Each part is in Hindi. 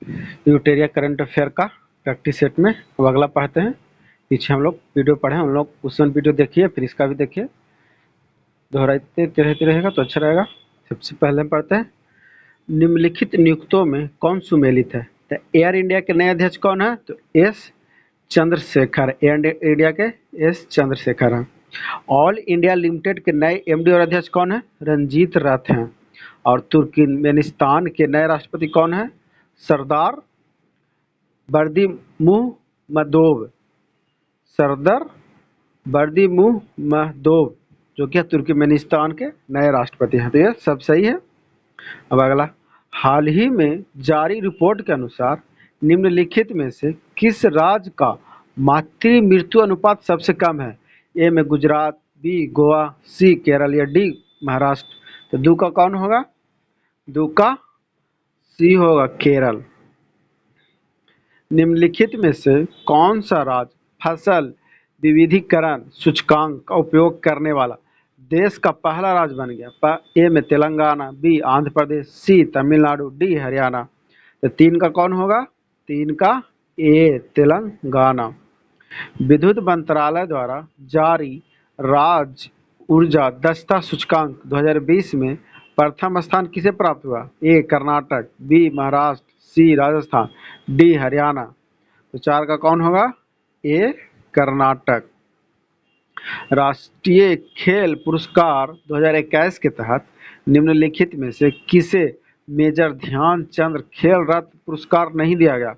यूटेरिया करंट अफेयर का प्रैक्टिस सेट में अब अगला पढ़ते हैं। पीछे हम लोग वीडियो पढ़े, हम लोग क्वेश्चन वीडियो देखिए, फिर इसका भी देखिए, दोहराते रहते रहेगा तो अच्छा रहेगा। सबसे पहले हम पढ़ते हैं, निम्नलिखित नियुक्तों में कौन सुमेलित है? तो एयर इंडिया के नए अध्यक्ष कौन है? तो एस चंद्रशेखर, एयर इंडिया के एस चंद्रशेखर हैं। ऑल इंडिया लिमिटेड के नए एमडी और अध्यक्ष कौन है? रंजीत रथ हैं। और तुर्कमेनिस्तान के नए राष्ट्रपति कौन है? सरदार बर्दिमुहमदोव, सरदार बर्दिमुहमदोव, जो कि तुर्कमेनिस्तान के नए राष्ट्रपति हैं। तो ये सब सही है। अब अगला, हाल ही में जारी रिपोर्ट के अनुसार निम्नलिखित में से किस राज्य का मातृ मृत्यु अनुपात सबसे कम है? ए में गुजरात, बी गोवा, सी केरल या डी महाराष्ट्र। तो दो का कौन होगा? दो का सी होगा, केरल। निम्नलिखित में से कौन सा राज्य फसल विविधीकरण सूचकांक का उपयोग करने वाला देश का पहला राज्य बन गया? ए में तेलंगाना, बी आंध्र प्रदेश, सी तमिलनाडु, डी हरियाणा। तो तीन का कौन होगा? तीन का ए तेलंगाना। विद्युत मंत्रालय द्वारा जारी राज्य ऊर्जा दक्षता सूचकांक 2020 में प्रथम स्थान किसे प्राप्त हुआ? ए कर्नाटक, बी महाराष्ट्र, सी राजस्थान, डी हरियाणा। तो चार का कौन होगा? ए कर्नाटक। राष्ट्रीय खेल पुरस्कार 2021 के तहत निम्नलिखित में से किसे मेजर ध्यानचंद खेल रत्न पुरस्कार नहीं दिया गया?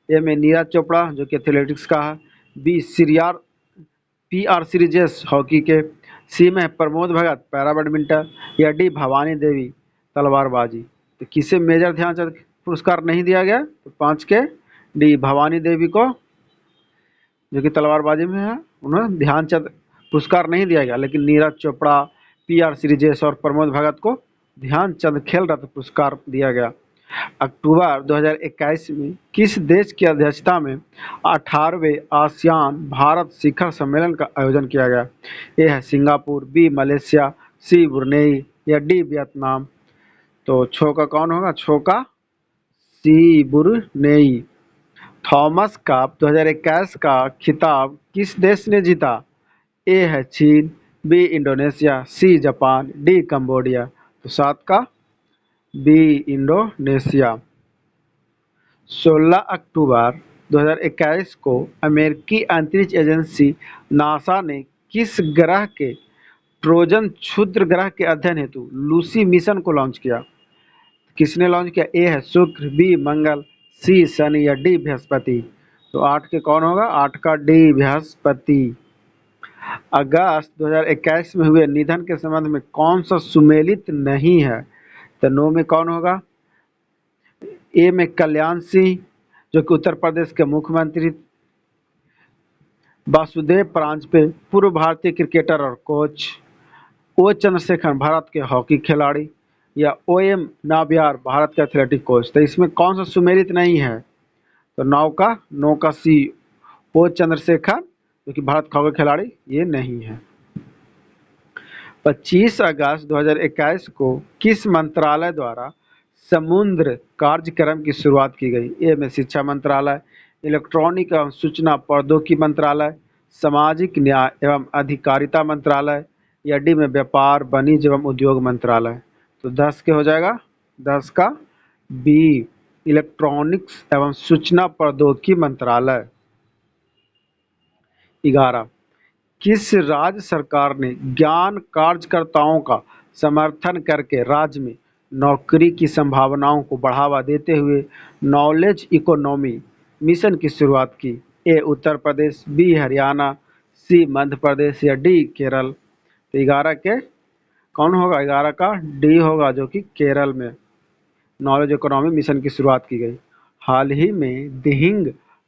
ए में नीरज चोपड़ा, जो कि एथलेटिक्स का है, बी PR सीरीजेस हॉकी के, सी में प्रमोद भगत पैरा बैडमिंटन, या डी भवानी देवी तलवारबाजी। तो किसे मेजर ध्यानचंद पुरस्कार नहीं दिया गया? तो पाँच के डी भवानी देवी को, जो कि तलवारबाजी में है, उन्हें ध्यानचंद पुरस्कार नहीं दिया गया, लेकिन नीरज चोपड़ा, PR सीरीजेस और प्रमोद भगत को ध्यानचंद खेल रत्न पुरस्कार दिया गया। अक्टूबर 2021 में किस देश की अध्यक्षता में 18वें आसियान भारत शिखर सम्मेलन का आयोजन किया गया? ए है सिंगापुर, बी मलेशिया, सी ब्रुनेई या डी वियतनाम। तो छो का कौन होगा? छो का सी ब्रुनेई। थॉमस कप 2021 का खिताब किस देश ने जीता? ए है चीन, B Indonesia, C Japan, D Cambodia. तो सात का बी इंडोनेशिया। 16 अक्टूबर 2021 को अमेरिकी अंतरिक्ष एजेंसी नासा ने किस ग्रह के ट्रोजन क्षुद्र ग्रह के अध्ययन हेतु लूसी मिशन को लॉन्च किया? किसने लॉन्च किया? ए है शुक्र, बी मंगल, सी शनि या डी बृहस्पति। तो आठ के कौन होगा? आठ का डी बृहस्पति। अगस्त 2021 में हुए निधन के संबंध में कौन सा सुमेलित नहीं है? तो नो में कौन होगा? ए में कल्याण सिंह, जो कि उत्तर प्रदेश के मुख्यमंत्री, वासुदेव परांजपे पूर्व भारतीय क्रिकेटर और कोच, ओ चंद्रशेखर भारत के हॉकी खिलाड़ी, या OM नाबियार भारत के एथलेटिक कोच। तो इसमें कौन सा सुमेलित नहीं है? तो नौ का सी ओ चंद्रशेखर, जो कि भारत का हॉकी खिलाड़ी, ये नहीं है। 25 अगस्त 2021 को किस मंत्रालय द्वारा समुद्र कार्यक्रम की शुरुआत की गई? ए में शिक्षा मंत्रालय, इलेक्ट्रॉनिक एवं सूचना प्रौद्योगिकी मंत्रालय, सामाजिक न्याय एवं अधिकारिता मंत्रालय, या डी में व्यापार वाणिज्य एवं उद्योग मंत्रालय। तो 10 के हो जाएगा, 10 का बी इलेक्ट्रॉनिक्स एवं सूचना प्रौद्योगिकी मंत्रालय। 11, किस राज्य सरकार ने ज्ञान कार्यकर्ताओं का समर्थन करके राज्य में नौकरी की संभावनाओं को बढ़ावा देते हुए नॉलेज इकोनॉमी मिशन की शुरुआत की? ए उत्तर प्रदेश, बी हरियाणा, सी मध्य प्रदेश या डी केरल। तो 11 के कौन होगा? 11 का डी होगा, जो कि केरल में नॉलेज इकोनॉमी मिशन की शुरुआत की गई। हाल ही में दिहिंग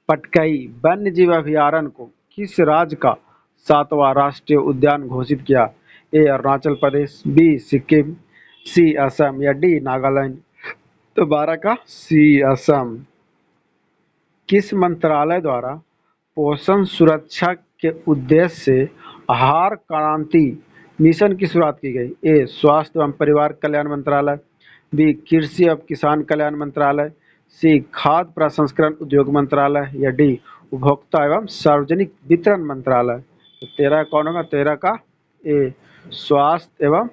पटकई वन्य जीव अभयारण्य को किस राज्य का 7वां राष्ट्रीय उद्यान घोषित किया? ए अरुणाचल प्रदेश, बी सिक्किम, सी असम या डी नागालैंड। तो 12 का सी असम। किस मंत्रालय द्वारा पोषण सुरक्षा के उद्देश्य से आहार क्रांति मिशन की शुरुआत की गई? ए स्वास्थ्य एवं परिवार कल्याण मंत्रालय, बी कृषि एवं किसान कल्याण मंत्रालय, सी खाद्य प्रसंस्करण उद्योग मंत्रालय या डी उपभोक्ता एवं सार्वजनिक वितरण मंत्रालय। तो 13 कौन होगा? 13 का ए स्वास्थ्य एवं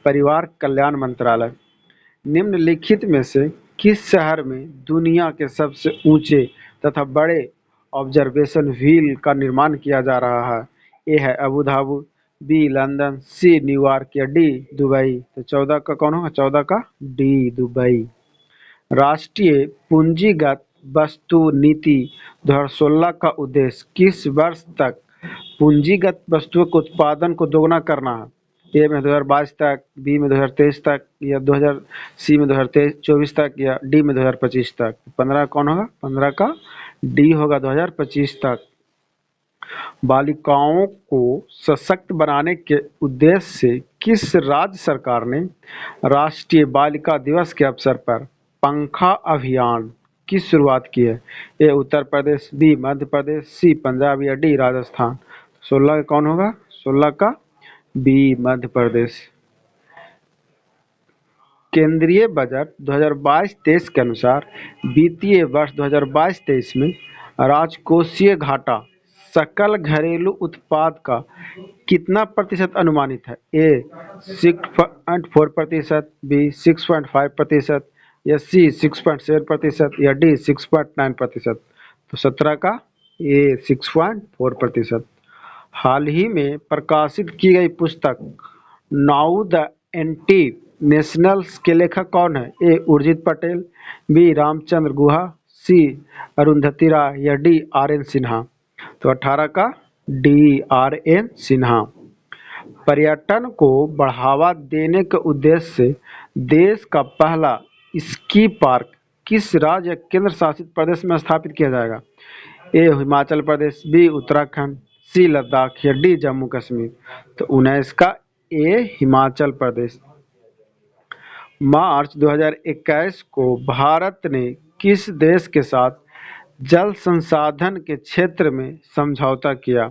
परिवार कल्याण मंत्रालय। निम्नलिखित में से किस शहर में दुनिया के सबसे ऊंचे तथा बड़े ऑब्जर्वेशन व्हील का निर्माण किया जा रहा है? ए है Abu Dhabi, B London, C New York या डी दुबई। तो 14 का कौन होगा? 14 का डी दुबई। राष्ट्रीय पूंजीगत वस्तु नीति 2016 का उद्देश्य किस वर्ष तक पूंजीगत वस्तुओं के उत्पादन को दोगुना करना है? ए में 2022 तक, बी में 2023 तक या 2000 सी में 2024 तक या डी में 2025 तक। 15 कौन होगा? 15 का डी होगा, 2025 तक। बालिकाओं को सशक्त बनाने के उद्देश्य से किस राज्य सरकार ने राष्ट्रीय बालिका दिवस के अवसर पर पंखा अभियान की शुरुआत की है? ए उत्तर प्रदेश, बी मध्य प्रदेश, सी पंजाब या डी राजस्थान। 16 का कौन होगा? 16 का बी मध्य प्रदेश। केंद्रीय बजट 2022-23 के अनुसार वित्तीय वर्ष 2022-23 में राजकोषीय घाटा सकल घरेलू उत्पाद का कितना प्रतिशत अनुमानित है? ए 6.4%, बी 6.5% या सी 6.7% या डी 6.9%। तो 17 का ए 6.4%। हाल ही में प्रकाशित की गई पुस्तक नाउ द एंटी नेशनल्स के लेखक कौन है? ए उर्जित पटेल, बी रामचंद्र गुहा, सी अरुंधति राय या डी आर एन सिन्हा। तो 18 का डी आर एन सिन्हा। पर्यटन को बढ़ावा देने के उद्देश्य से देश का पहला स्की पार्क किस राज्य या केंद्र शासित प्रदेश में स्थापित किया जाएगा? ए हिमाचल प्रदेश, बी उत्तराखंड, सी लद्दाख या डी जम्मू कश्मीर। तो 19 का ए हिमाचल प्रदेश। मार्च 2021 को भारत ने किस देश के साथ जल संसाधन के क्षेत्र में समझौता किया?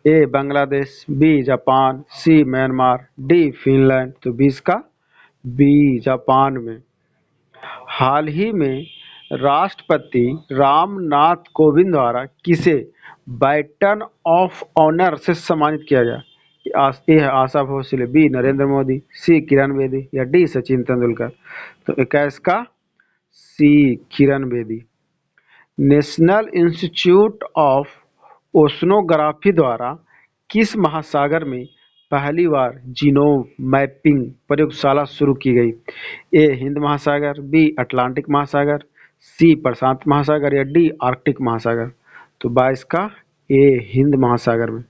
ए बांग्लादेश, बी जापान, सी म्यांमार, डी फिनलैंड। तो 20 का बी जापान में। हाल ही में राष्ट्रपति रामनाथ कोविंद द्वारा किसे बैटन ऑफ ऑनर से सम्मानित किया गया? ए है आशा भोसले, बी नरेंद्र मोदी, सी किरण बेदी या डी सचिन तेंदुलकर। तो 21 का C Kiran Bedi. National institute of oceanography द्वारा किस महासागर में पहली बार जीनोम मैपिंग प्रयोगशाला शुरू की गई? ए हिंद महासागर, बी अटलांटिक महासागर, सी प्रशांत महासागर या डी आर्कटिक महासागर। तो 22 का ए हिंद महासागर में।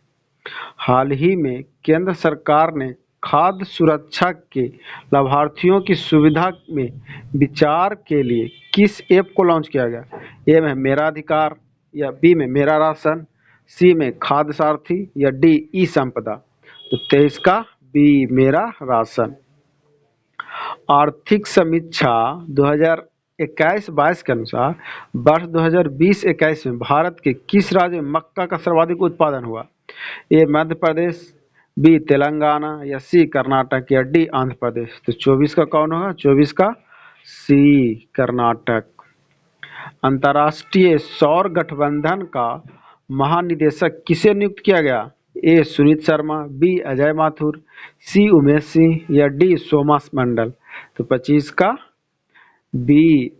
हाल ही में केंद्र सरकार ने खाद्य सुरक्षा के लाभार्थियों की सुविधा में विचार के लिए किस ऐप को लॉन्च किया गया? ए में मेरा अधिकार या बी में मेरा राशन, सी में खाद्य सारथी या डी ई संपदा। तो 23 का बी मेरा राशन। आर्थिक समीक्षा 2021-22 के अनुसार वर्ष 2020-21 में भारत के किस राज्य में मक्का का सर्वाधिक उत्पादन हुआ? ए मध्य प्रदेश, बी तेलंगाना या सी कर्नाटक या डी आंध्र प्रदेश। तो 24 का कौन होगा? 24 का सी कर्नाटक। अंतर्राष्ट्रीय सौर गठबंधन का महानिदेशक किसे नियुक्त किया गया? ए सुनीत शर्मा, बी अजय माथुर, सी उमेश सिंह या डी सोमास मंडल। तो 25 का बी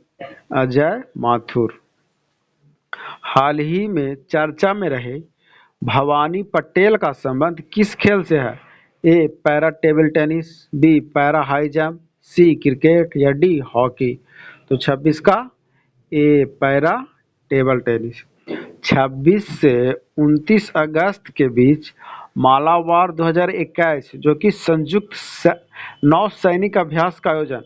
अजय माथुर। हाल ही में चर्चा में रहे भवानी पटेल का संबंध किस खेल से है? A para table tennis, B para high jump, C cricket या डी हॉकी। तो 26 का ए पैरा टेबल टेनिस। 26 से 29 अगस्त के बीच मालाबार 2021 जो कि संयुक्त नौसैनिक अभ्यास का आयोजन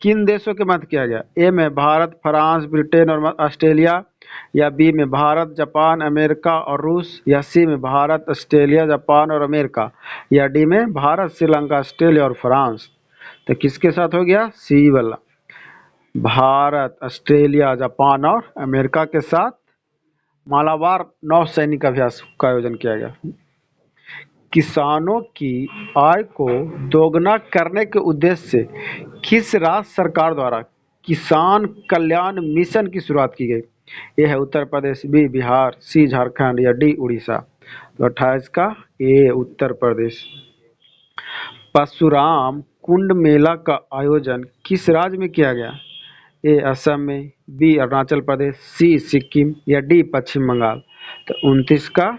किन देशों के मध्य किया गया? ए में भारत, फ्रांस, ब्रिटेन और ऑस्ट्रेलिया या बी में भारत, जापान, अमेरिका और रूस या सी में भारत, ऑस्ट्रेलिया, जापान और अमेरिका या डी में भारत, श्रीलंका, ऑस्ट्रेलिया और फ्रांस। तो किसके साथ हो गया? सी वाला। भारत, ऑस्ट्रेलिया, जापान और अमेरिका के साथ मालाबार नौसैनिक अभ्यास का आयोजन किया गया। किसानों की आय को दोगुना करने के उद्देश्य से किस राज्य सरकार द्वारा किसान कल्याण मिशन की शुरुआत की गई? ए है उत्तर प्रदेश, बी बिहार, सी झारखंड या डी उड़ीसा। तो 28 का ए उत्तर प्रदेश। परशुराम कुंड मेला का आयोजन किस राज्य में किया गया? ए असम में, बी अरुणाचल प्रदेश, सी सिक्किम या डी पश्चिम बंगाल। तो 29 का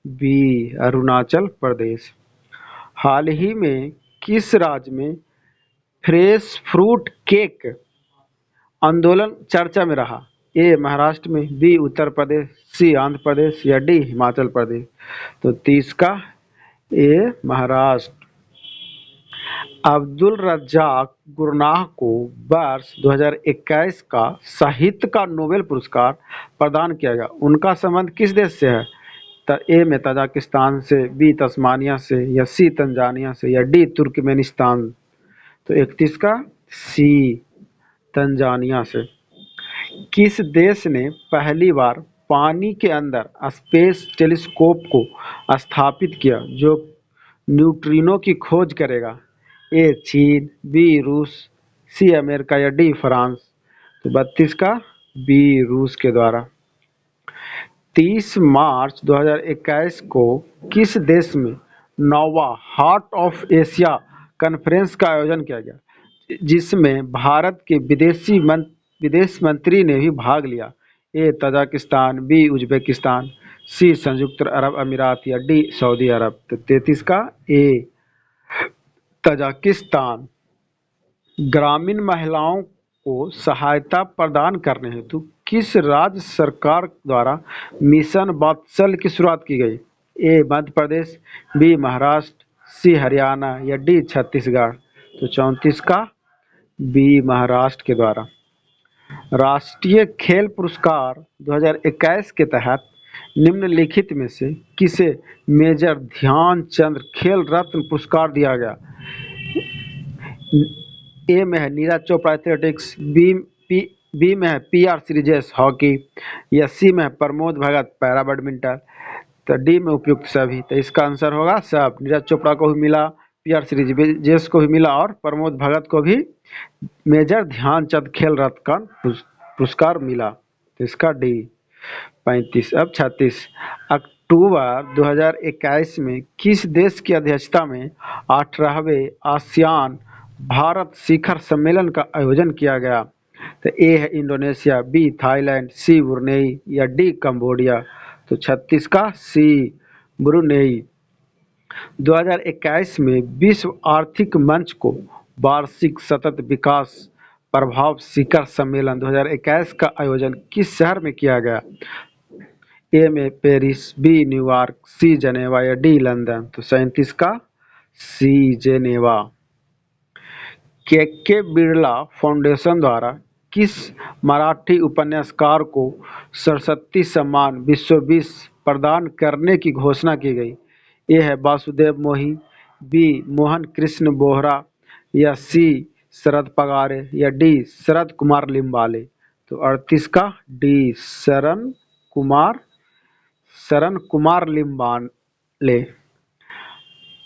बी अरुणाचल प्रदेश। हाल ही में किस राज्य में फ्रेश फ्रूट केक आंदोलन चर्चा में रहा? ए महाराष्ट्र में, बी उत्तर प्रदेश, सी आंध्र प्रदेश या डी हिमाचल प्रदेश। तो 30 का ए महाराष्ट्र। अब्दुल रज्जाक गुरनाह को वर्ष 2021 का साहित्य का नोबेल पुरस्कार प्रदान किया गया। उनका संबंध किस देश से है? ए में तजाकिस्तान से, बी तस्मानिया से या सी तंजानिया से या डी तुर्कमेनिस्तान। तो 31 का सी तंजानिया से। किस देश ने पहली बार पानी के अंदर स्पेस टेलीस्कोप को स्थापित किया जो न्यूट्रिनो की खोज करेगा? ए चीन, बी रूस, सी अमेरिका या डी फ्रांस। तो 32 का बी रूस के द्वारा। 30 मार्च 2021 को किस देश में नौवा हार्ट ऑफ एशिया कॉन्फ्रेंस का आयोजन किया गया जिसमें भारत के विदेश मंत्री ने भी भाग लिया? ए तजाकिस्तान, बी उज्बेकिस्तान, सी संयुक्त अरब अमीरात या डी सऊदी अरब। तो 33 का ए तजाकिस्तान। ग्रामीण महिलाओं को सहायता प्रदान करने हेतु किस राज्य सरकार द्वारा मिशन वात्सल्य की शुरुआत की गई? ए मध्य प्रदेश, बी महाराष्ट्र, सी हरियाणा या डी छत्तीसगढ़। तो 34 का बी महाराष्ट्र के द्वारा। राष्ट्रीय खेल पुरस्कार 2021 के तहत निम्नलिखित में से किसे मेजर ध्यानचंद खेल रत्न पुरस्कार दिया गया? ए में है नीरज चोपड़ा एथलेटिक्स, बी में है पी.आर. श्रीजेश हॉकी या सी में है प्रमोद भगत पैरा बैडमिंटन। तो डी में उपयुक्त सभी। तो इसका आंसर होगा सब। नीरज चोपड़ा को भी मिला, पी.आर. श्रीजेश को भी मिला और प्रमोद भगत को भी मेजर ध्यानचंद खेल रत्न का पुरस्कार मिला। तो इसका डी। 35। अब 36। अक्टूबर 2021 में किस देश की अध्यक्षता में 18वें आसियान भारत शिखर सम्मेलन का आयोजन किया गया? तो ए है इंडोनेशिया, बी थाईलैंड, सी ब्रुनेई या डी कंबोडिया। तो 36 का सी ब्रुनेई। 2021 में विश्व आर्थिक मंच को वार्षिक सतत विकास प्रभाव शिखर सम्मेलन 2021 का आयोजन किस शहर में किया गया? ए में पेरिस, बी न्यूयॉर्क, सी जनेवा या डी लंदन। तो 37 का सी जेनेवा। के बिरला फाउंडेशन द्वारा किस मराठी उपन्यासकार को सरस्वती सम्मान विश्व प्रदान करने की घोषणा की गई? ए है वासुदेव मोही, बी मोहन कृष्ण बोहरा या सी शरद पगारे या डी शरद कुमार लिम्बाले। तो 38 का डी शरण कुमार लिम्बाले।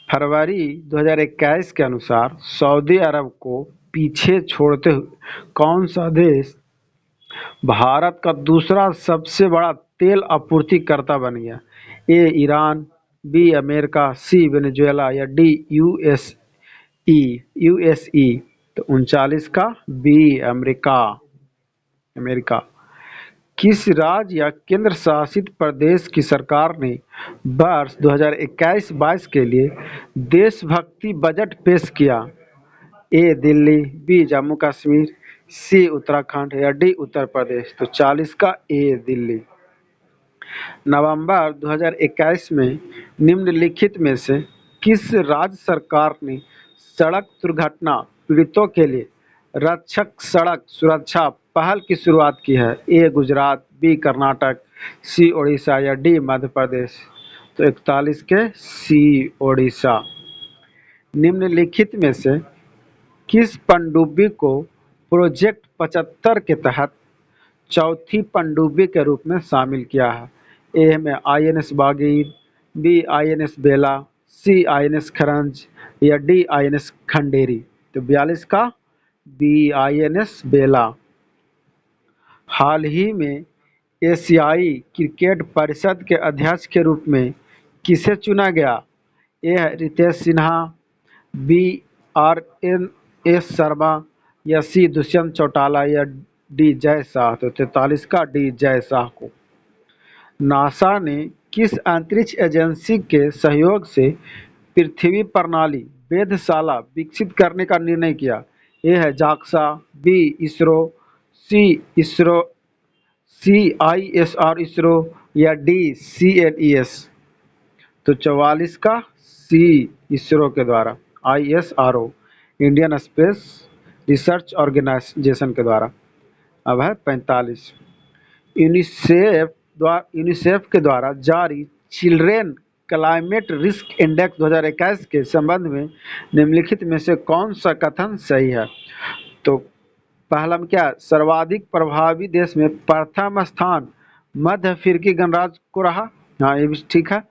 फरवरी 2021 के अनुसार सऊदी अरब को पीछे छोड़ते हुए कौन सा देश भारत का दूसरा सबसे बड़ा तेल आपूर्तिकर्ता बन गया? ए ईरान, बी अमेरिका, सी वेनेजुएला या डी यूएसई। तो 39 का बी अमेरिका। किस राज्य या केंद्र शासित प्रदेश की सरकार ने वर्ष 2021-22 के लिए देशभक्ति बजट पेश किया? ए दिल्ली, बी जम्मू कश्मीर, सी उत्तराखंड या डी उत्तर प्रदेश। तो 40 का ए दिल्ली। नवंबर 2021 में निम्नलिखित में से किस राज्य सरकार ने सड़क दुर्घटना पीड़ितों के लिए रक्षक सड़क सुरक्षा पहल की शुरुआत की है? ए गुजरात, बी कर्नाटक, सी ओडिशा या डी मध्य प्रदेश। तो 41 के सी ओडिशा। निम्नलिखित में से किस पनडुब्बी को प्रोजेक्ट 75 के तहत चौथी पनडुब्बी के रूप में शामिल किया है? ए में आईएनएस बागीर, बी आईएनएस बेला, सी आईएनएस खरंज या डी आईएनएस खंडेरी। तो 42 का बी आईएनएस बेला। हाल ही में एशियाई क्रिकेट परिषद के अध्यक्ष के रूप में किसे चुना गया? ए है Ritesh Sinha, B R N S Sharma, या सी दुष्यंत चौटाला, या डी जय शाह। तो 43 का डी जय शाह को। नासा ने किस अंतरिक्ष एजेंसी के सहयोग से पृथ्वी प्रणाली वेधशाला विकसित करने का निर्णय किया? ए है जाक्सा, बी इसरो, सी इसरो CISR इसरो, या डी CNES। तो 44 का सी इसरो के द्वारा, ISRO Indian space research organisation के द्वारा। अब है 45। यूनिसेफ के द्वारा जारी चिल्ड्रेन क्लाइमेट रिस्क इंडेक्स 2021 के संबंध में निम्नलिखित में से कौन सा कथन सही है? तो पहला में क्या, सर्वाधिक प्रभावी देश में प्रथम स्थान मध्य अफ्रीकी गणराज्य को रहा। हाँ, ये भी ठीक है।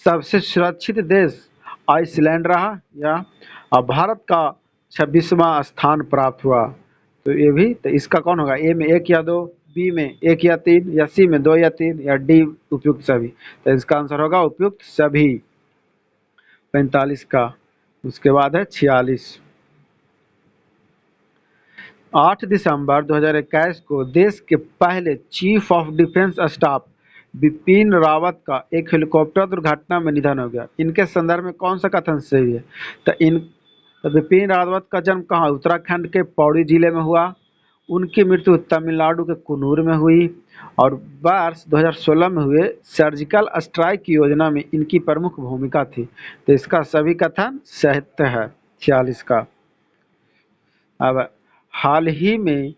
सबसे सुरक्षित देश आइसलैंड रहा, या अब भारत का 26वां स्थान प्राप्त हुआ। तो ये भी, तो इसका कौन होगा? ए में 1 या 2, बी में 1 या 3, या सी में 2 या 3, या डी उपयुक्त सभी। तो इसका आंसर होगा उपयुक्त सभी, 45 का। उसके बाद है 46। 8 दिसंबर 2021 को देश के पहले chief of defence staff Bipin Rawat का एक हेलीकॉप्टर दुर्घटना में निधन हो गया। इनके संदर्भ में कौन सा कथन सही है? तो बिपिन रावत का जन्म कहाँ? उत्तराखंड के पौड़ी जिले में हुआ। उनकी मृत्यु तमिलनाडु के कुन्नूर में हुई, और वर्ष 2016 में हुए सर्जिकल स्ट्राइक की योजना में इनकी प्रमुख भूमिका थी। तो इसका सभी कथन सत्य है, 46 का। अब हाल ही में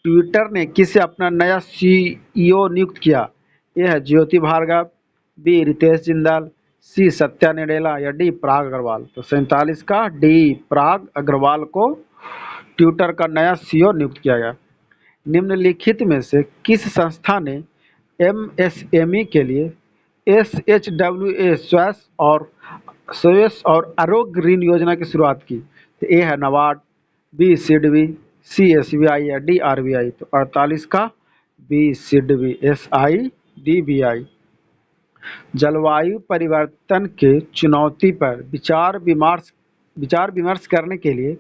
ट्विटर ने किसे अपना नया CEO नियुक्त किया? ए है ज्योति भार्गव, बी रितेश जिंदाल, सी सत्या नडेला, या डी पराग अग्रवाल। तो 47 का डी पराग अग्रवाल को ट्विटर का नया CEO नियुक्त किया गया। निम्नलिखित में से किस संस्था ने MSME के लिए SHWA स्वास्थ्य और आरोग्य ऋण योजना की शुरुआत की? तो ए है नाबार्ड, बी सिडबी, सी SBI, या डी RBI। तो 48 का बी सिडबी, SIDBI। जलवायु परिवर्तन के चुनौती पर विचार विमर्श करने के लिए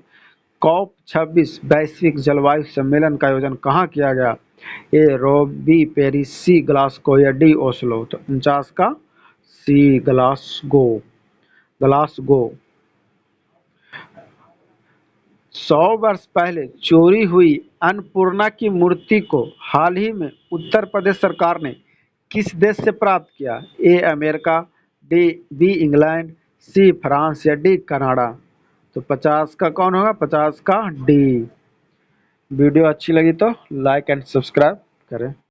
COP26 वैश्विक जलवायु सम्मेलन का आयोजन कहाँ किया गया? ए रोम, बी पेरिस, सी ग्लासगो, या डी ओस्लो। तो 49 का सी ग्लासगो। 100 वर्ष पहले चोरी हुई अन्नपूर्णा की मूर्ति को हाल ही में उत्तर प्रदेश सरकार ने किस देश से प्राप्त किया? A America, B England, C France, या डी कनाडा। तो 50 का कौन होगा? 50 का डी। वीडियो अच्छी लगी तो लाइक एंड सब्सक्राइब करें।